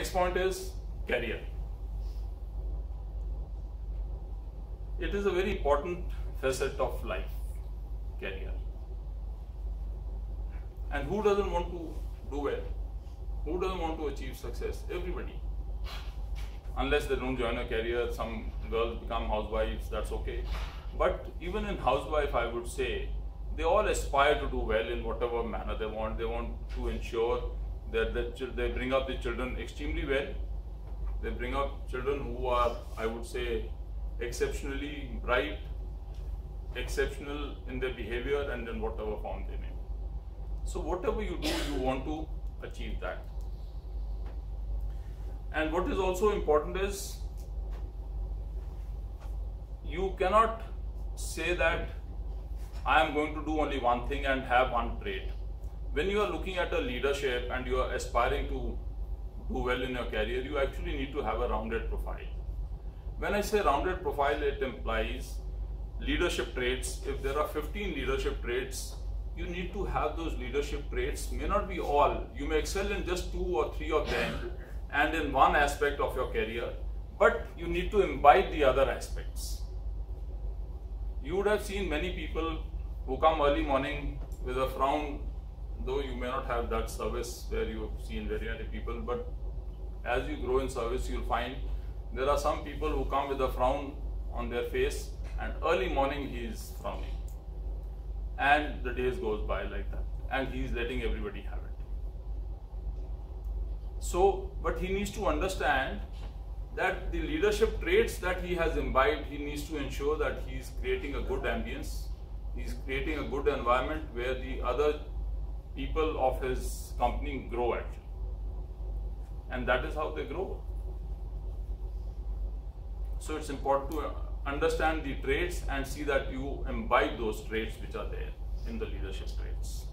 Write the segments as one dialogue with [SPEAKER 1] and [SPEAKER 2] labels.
[SPEAKER 1] next point is career. It is a very important facet of life, career. And who doesn't want to do well? Who doesn't want to achieve success? Everybody. Unless they don't join a career, some girls become housewives, that's okay. But even in housewife, I would say, they all aspire to do well in whatever manner they want. They want to ensure that they bring up the children extremely well. They bring up children who are, I would say, exceptionally bright, exceptional in their behavior and in whatever form they may. So whatever you do, you want to achieve that. And what is also important is, you cannot say that I am going to do only one thing and have one trait. When you are looking at a leadership and you are aspiring to do well in your career, you actually need to have a rounded profile. When I say rounded profile, it implies leadership traits. If there are 15 leadership traits, you need to have those leadership traits. May not be all. You may excel in just 2 or 3 of them and in one aspect of your career, but you need to imbibe the other aspects. You would have seen many people who come early morning with a frown, though you may not have that service where you have seen very many people, but as you grow in service, you'll find there are some people who come with a frown on their face, and early morning he is frowning. And the days goes by like that, and he is letting everybody have it. So, but he needs to understand that the leadership traits that he has imbibed, he needs to ensure that he is creating a good ambience, he is creating a good environment where the other people of his company grow actually. And that is how they grow. So it's important to understand the traits and see that you imbibe those traits which are there in the leadership traits.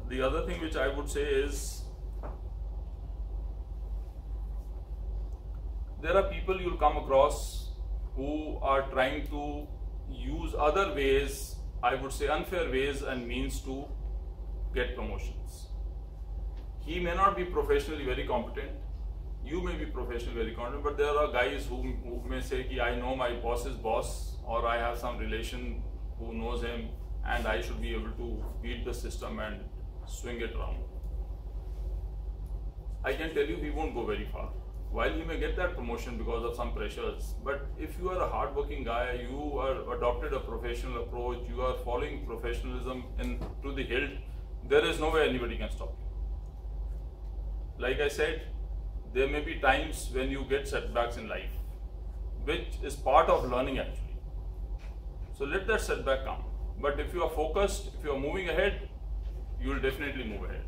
[SPEAKER 1] The other thing which I would say is, there are people you'll come across who are trying to use other ways, I would say unfair ways and means to get promotions. He may not be professionally very competent, you may be professionally very competent, but there are guys who may say, I know my boss's boss, or I have some relation who knows him, and I should be able to beat the system and swing it around. I can tell you he won't go very far. While he may get that promotion because of some pressures, but if you are a hard-working guy, you are adopted a professional approach, you are following professionalism to the hilt, there is no way anybody can stop you. Like I said, there may be times when you get setbacks in life, which is part of learning actually. So let that setback come. But if you are focused, if you are moving ahead, you will definitely move ahead.